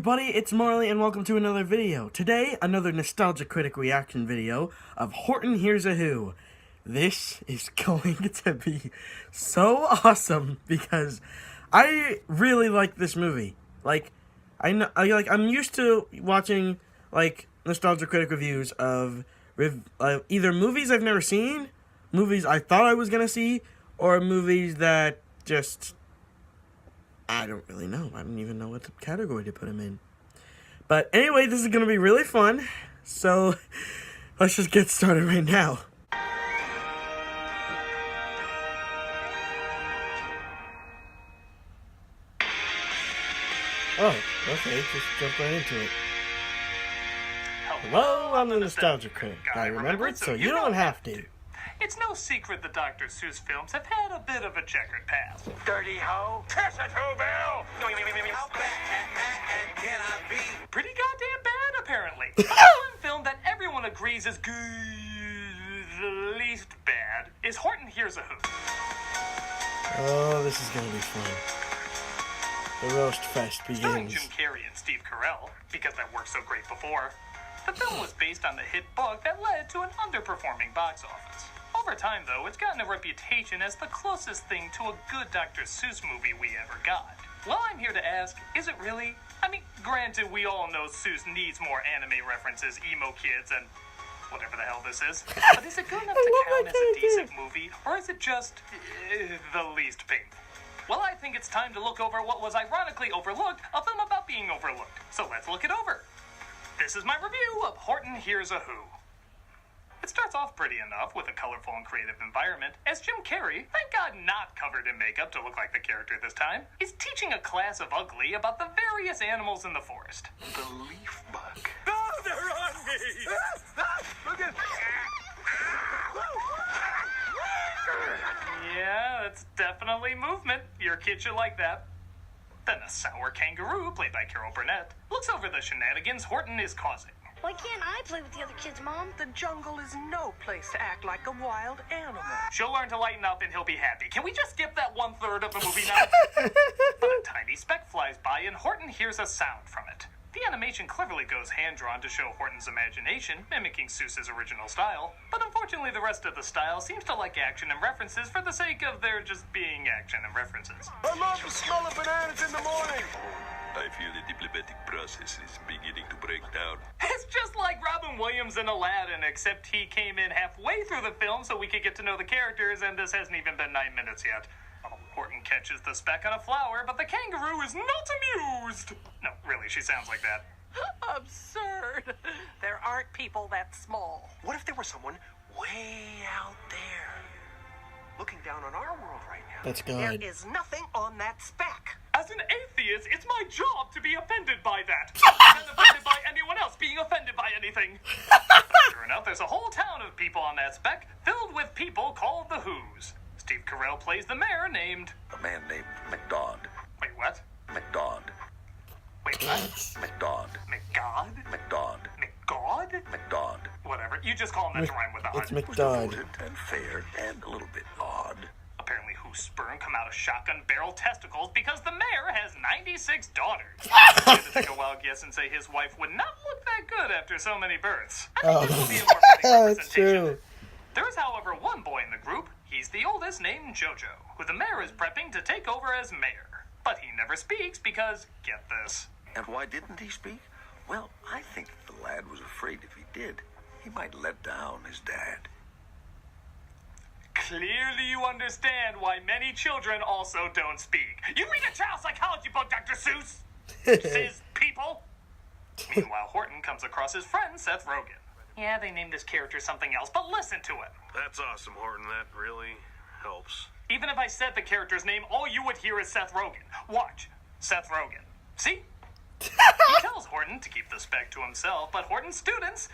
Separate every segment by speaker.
Speaker 1: everybody, it's Marley and welcome to another video. Today, another Nostalgia Critic reaction video of Horton Hears a Who. This is going to be so awesome because I really like this movie. I'm used to watching Nostalgia Critic reviews of either movies I've never seen, movies I thought I was gonna see, or movies that just I don't really know. I don't even know what the category to put them in. But anyway, this is going to be really fun. So let's just get started right now. Oh, okay. Just jump right into it. Hello, I'm the Nostalgia Critic. I remember it, so you don't have to.
Speaker 2: It's no secret the Dr. Seuss films have had a bit of a checkered past.
Speaker 3: Dirty hoe.
Speaker 2: Kiss it, Who Bill!
Speaker 3: How bad can I be?
Speaker 2: Pretty goddamn bad, apparently. One film that everyone agrees is good, the least bad, is Horton Hears a Who.
Speaker 1: Oh, this is going to be fun. The roast fest
Speaker 2: Starring
Speaker 1: begins.
Speaker 2: Jim Carrey and Steve Carell, because that worked so great before. The film was based on the hit book that led to an underperforming box office. Over time, though, it's gotten a reputation as the closest thing to a good Dr. Seuss movie we ever got. Well, I'm here to ask, is it really? I mean, granted, we all know Seuss needs more anime references, emo kids, and whatever the hell this is. But is it good enough to count as a decent movie, or is it just the least painful? Well, I think it's time to look over what was ironically overlooked, a film about being overlooked. So let's look it over. This is my review of Horton Hears a Who. It starts off pretty enough with a colorful and creative environment as Jim Carrey, thank God not covered in makeup to look like the character this time, is teaching a class of ugly about the various animals in the forest.
Speaker 3: The leaf bug.
Speaker 2: Oh, they're on me!
Speaker 3: Look at
Speaker 2: Yeah, that's definitely movement. Your kid should like that. Then a sour kangaroo, played by Carol Burnett, looks over the shenanigans Horton is causing.
Speaker 4: Why can't I play with the other kids, Mom?
Speaker 5: The jungle is no place to act like a wild animal.
Speaker 2: She'll learn to lighten up and he'll be happy. Can we just skip that 1/3 of the movie now? But a tiny speck flies by and Horton hears a sound from it. The animation cleverly goes hand-drawn to show Horton's imagination, mimicking Seuss's original style. But unfortunately, the rest of the style seems to like action and references for the sake of there just being action and references.
Speaker 3: I love the smell of bananas in the morning.
Speaker 6: I feel the diplomatic process is beginning to break down.
Speaker 2: It's just like Robin Williams in Aladdin, except he came in halfway through the film so we could get to know the characters, and this hasn't even been 9 minutes yet. Horton catches the speck on a flower, but the kangaroo is not amused. No, really, she sounds like that.
Speaker 5: Absurd. There aren't people that small.
Speaker 3: What if there was someone way out there looking down on our world right now?
Speaker 1: That's
Speaker 5: There
Speaker 1: good.
Speaker 5: is nothing on that speck.
Speaker 2: As an atheist, it's my job to be offended by that. Than offended by anyone else being offended by anything. Sure enough, there's a whole town of people on that speck, filled with people called the Who's. Steve Carell plays the mayor named...
Speaker 6: A man named McDonald.
Speaker 2: Wait, what?
Speaker 6: McDonald.
Speaker 2: Wait, what?
Speaker 6: McDonald.
Speaker 2: McGod?
Speaker 6: McDonald.
Speaker 2: McGod?
Speaker 6: McDonald.
Speaker 2: Whatever. You just call him that to rhyme with
Speaker 1: It's
Speaker 2: odd.
Speaker 1: McDonald.
Speaker 6: Devoted and fair and a little bit odd.
Speaker 2: Apparently, whose sperm come out of shotgun barrel testicles because the mayor has 96 daughters. I'm going to take a wild guess and say his wife would not look that good after so many births. I think this would be a more fitting
Speaker 1: That's
Speaker 2: representation.
Speaker 1: true.
Speaker 2: There is, however, one boy in the group. He's the oldest, named Jojo, who the mayor is prepping to take over as mayor. But he never speaks because, get this,
Speaker 6: And why didn't he speak? Well, I think the lad was afraid if he did, he might let down his dad.
Speaker 2: clearly you understand why many children also don't speak. You read a child psychology book, Dr. Seuss! Says people. Meanwhile, Horton comes across his friend, Seth Rogen. Yeah, they named this character something else, but listen to him.
Speaker 7: That's awesome, Horton. That really helps.
Speaker 2: Even if I said the character's name, all you would hear is Seth Rogen. Watch. Seth Rogen. See? He tells Horton to keep the speck to himself, but Horton's students,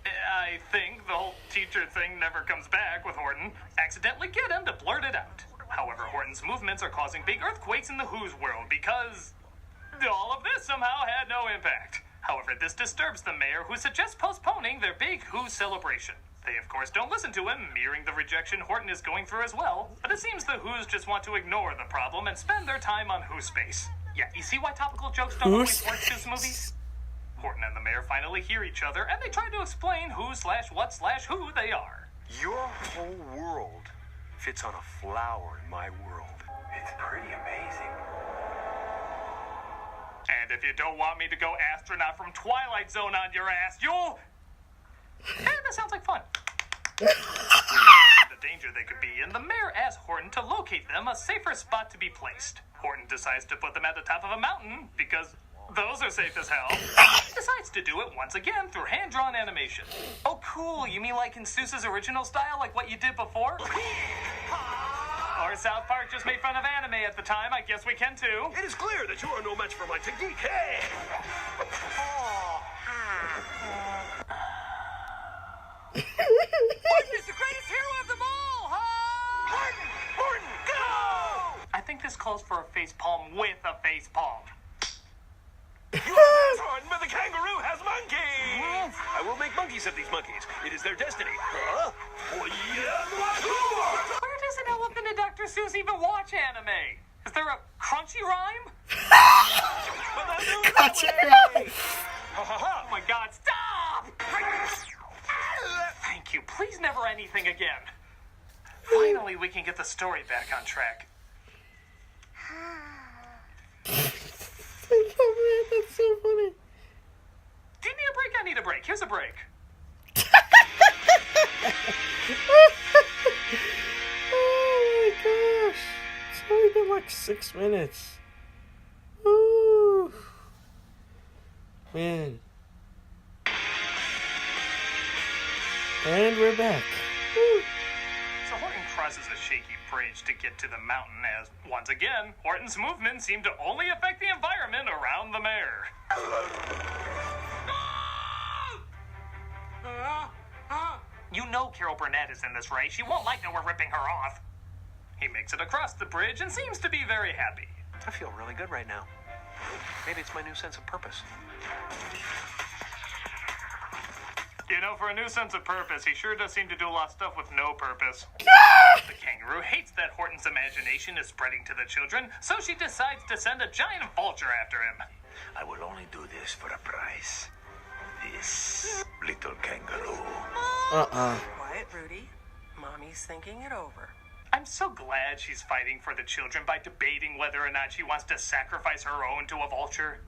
Speaker 2: I think the whole teacher thing never comes back with Horton, accidentally get him to blurt it out. However, Horton's movements are causing big earthquakes in the Who's world because all of this somehow had no impact. However, this disturbs the mayor, who suggests postponing their big Who celebration. They, of course, don't listen to him, mirroring the rejection Horton is going through as well. But it seems the Who's just want to ignore the problem and spend their time on Who space. Yeah, you see why topical jokes don't always work in this movie? Horton and the mayor finally hear each other, and they try to explain who/what/who they are.
Speaker 3: Your whole world fits on a flower in my world. It's pretty amazing.
Speaker 2: And if you don't want me to go astronaut from Twilight Zone on your ass, you'll... that sounds like fun. The danger they could be in, the mayor asks Horton to locate them a safer spot to be placed. Horton decides to put them at the top of a mountain, because those are safe as hell. He decides to do it once again through hand-drawn animation. Oh, cool. You mean like in Seuss's original style, like what you did before? Or South Park just made fun of anime at the time. I guess we can too.
Speaker 3: It is clear that you are no match for my technique. Hey!
Speaker 5: Horton is the greatest hero of them all, huh?
Speaker 3: Horton, go!
Speaker 2: I think this calls for a face palm with a face palm.
Speaker 3: You have Horton, but the kangaroo has monkeys! I will make monkeys of these monkeys. It is their destiny. Huh?
Speaker 2: Where does an elephant and Dr. Seuss even watch anime? Is there a crunchy rhyme?
Speaker 1: Crunchy rhyme.
Speaker 2: Oh my god, stop! Thank you. Please never anything again. Finally, we can get the story back on track.
Speaker 1: Oh man, that's so funny.
Speaker 2: Do you need a break? I need a break. Here's a break.
Speaker 1: Oh my gosh. It's only been like 6 minutes. Ooh. Man. And we're back. Woo.
Speaker 2: So Horton crosses a shaky bridge to get to the mountain as, once again, Horton's movements seem to only affect the environment around the mayor. You know Carol Burnett is in this, right? She won't like that we're ripping her off. He makes it across the bridge and seems to be very happy.
Speaker 3: I feel really good right now. Maybe it's my new sense of purpose.
Speaker 2: You know, for a new sense of purpose, he sure does seem to do a lot of stuff with no purpose. The kangaroo hates that Horton's imagination is spreading to the children, so she decides to send a giant vulture after him.
Speaker 6: I will only do this for a price. This little kangaroo.
Speaker 5: Quiet, Rudy. Mommy's thinking it over.
Speaker 2: I'm so glad she's fighting for the children by debating whether or not she wants to sacrifice her own to a vulture.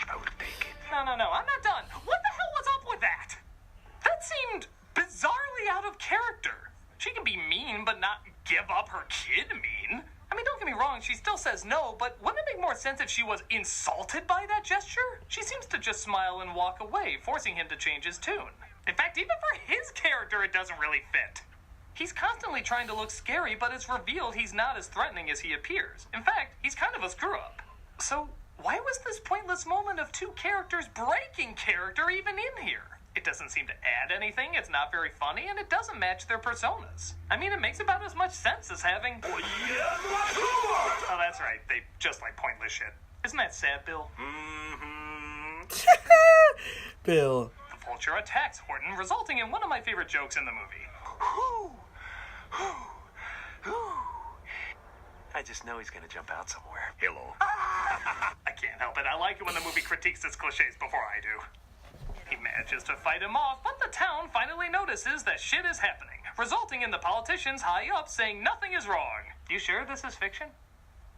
Speaker 6: I will take it.
Speaker 2: No, I'm not done. What the hell was up with that? That seemed bizarrely out of character. She can be mean, but not give up her kid mean. I mean, don't get me wrong, she still says no, but wouldn't it make more sense if she was insulted by that gesture? She seems to just smile and walk away, forcing him to change his tune. In fact, even for his character, it doesn't really fit. He's constantly trying to look scary, but it's revealed he's not as threatening as he appears. In fact, he's kind of a screw-up. So, why was this pointless moment of two characters breaking character even in here? It doesn't seem to add anything, it's not very funny, and it doesn't match their personas. I mean, it makes about as much sense as having... Oh, that's right, they just like pointless shit. Isn't that sad, Bill?
Speaker 1: Bill.
Speaker 2: The vulture attacks Horton, resulting in one of my favorite jokes in the movie.
Speaker 3: I just know he's gonna jump out somewhere.
Speaker 6: Hello.
Speaker 2: I can't help it, I like it when the movie critiques its cliches before I do. He manages to fight him off, but the town finally notices that shit is happening, resulting in the politicians high up saying nothing is wrong. You sure this is fiction?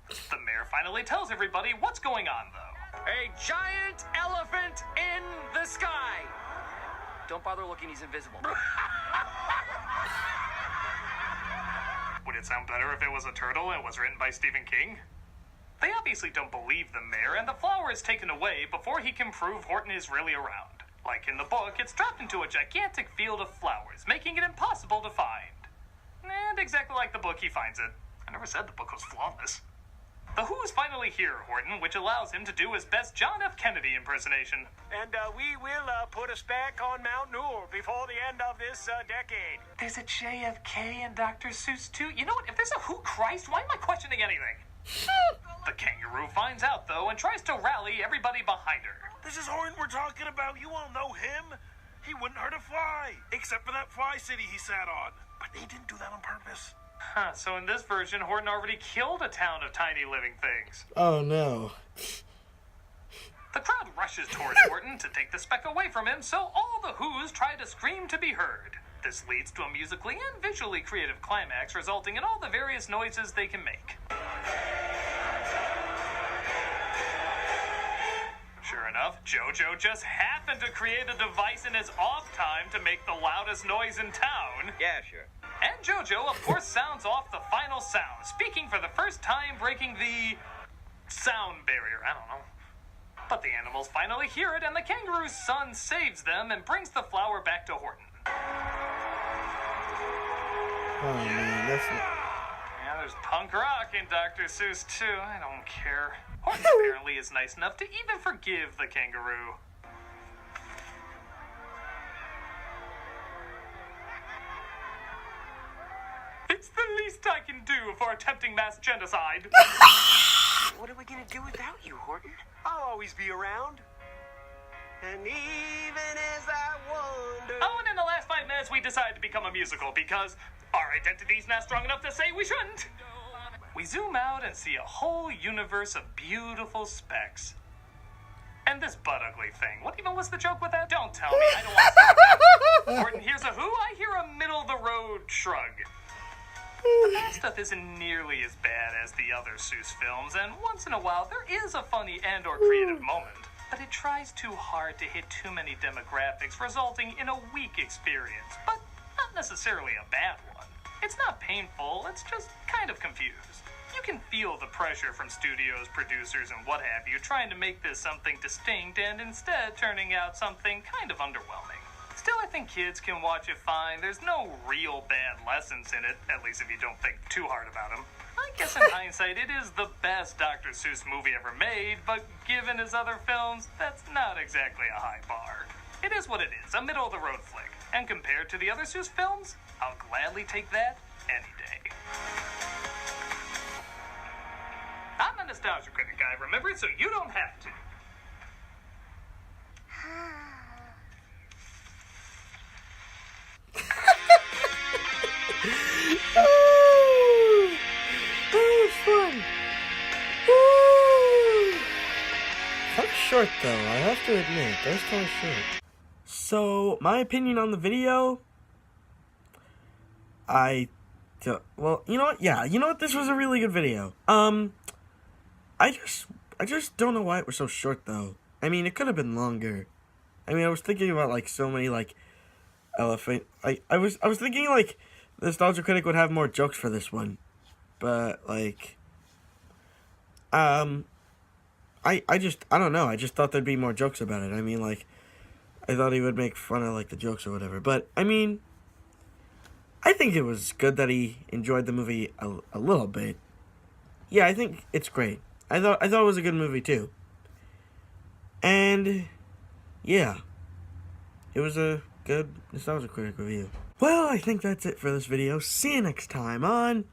Speaker 2: The mayor finally tells everybody what's going on, though.
Speaker 5: A giant elephant in the sky. Don't bother looking, he's invisible.
Speaker 2: Would it sound better if it was a turtle and was written by Stephen King? They obviously don't believe the mayor, and the flower is taken away before he can prove Horton is really around. Like in the book, it's dropped into a gigantic field of flowers, making it impossible to find. And exactly like the book, he finds it. I never said the book was flawless. The Who's finally here, Horton, which allows him to do his best John F. Kennedy impersonation.
Speaker 8: And we will put us back on Mount Noor before the end of this decade.
Speaker 2: There's a JFK and Dr. Seuss, too. You know what? If there's a Who Christ, why am I questioning anything? The kangaroo finds out, though, and tries to rally everybody behind her.
Speaker 7: This is Horton we're talking about. You all know him. He wouldn't hurt a fly, except for that fly city he sat on. But he didn't do that on purpose.
Speaker 2: So in this version, Horton already killed a town of tiny living things.
Speaker 1: Oh no.
Speaker 2: The crowd rushes towards Horton to take the speck away from him, so all the Who's try to scream to be heard. This leads to a musically and visually creative climax, resulting in all the various noises they can make. Sure enough, JoJo just happened to create a device in his off time to make the loudest noise in town.
Speaker 5: Yeah, sure.
Speaker 2: And JoJo, of course, sounds off the final sound, speaking for the first time, breaking the sound barrier. I don't know. But the animals finally hear it, and the kangaroo's son saves them and brings the flower back to Horton.
Speaker 1: Oh man, that's
Speaker 2: Yeah, there's punk rock in Dr. Seuss, too. I don't care. Horton apparently is nice enough to even forgive the kangaroo. It's the least I can do for attempting mass genocide.
Speaker 8: What are we gonna do without you, Horton? I'll always be around. And even as I wonder...
Speaker 2: Oh, and in the last 5 minutes, we decided to become a musical because our identity's not strong enough to say we shouldn't. We zoom out and see a whole universe of beautiful specks. And this butt ugly thing. What even was the joke with that? Don't tell me. I don't want to see it. Horton hears a who. I hear a middle-of-the-road shrug. The bad stuff isn't nearly as bad as the other Seuss films, and once in a while there is a funny and or creative moment. But it tries too hard to hit too many demographics, resulting in a weak experience, but not necessarily a bad one. It's not painful, it's just kind of confused. You can feel the pressure from studios, producers, and what have you, trying to make this something distinct and instead turning out something kind of underwhelming. Still, I think kids can watch it fine. There's no real bad lessons in it, at least if you don't think too hard about them. I guess in hindsight, it is the best Dr. Seuss movie ever made, but given his other films, that's not exactly a high bar. It is what it is, a middle-of-the-road flick. And compared to the other Seuss films, I'll gladly take that any day. I'm a Nostalgia Critic guy, remember it, so you don't have to.
Speaker 1: Oh, that was fun. Woo. Kind of short though, I have to admit, that was kind of short. So, my opinion on the video, well, you know what? Yeah, you know what? This was a really good video. I just don't know why it was so short though. I mean, it could have been longer. I mean, I was thinking about like so many like elephant. I was thinking like the Nostalgia Critic would have more jokes for this one, but like, I don't know. I just thought there'd be more jokes about it. I mean, like, I thought he would make fun of like the jokes or whatever. But I mean, I think it was good that he enjoyed the movie a little bit. Yeah, I think it's great. I thought it was a good movie too. And yeah, it was a good Nostalgia Critic review. Well, I think that's it for this video. See you next time on...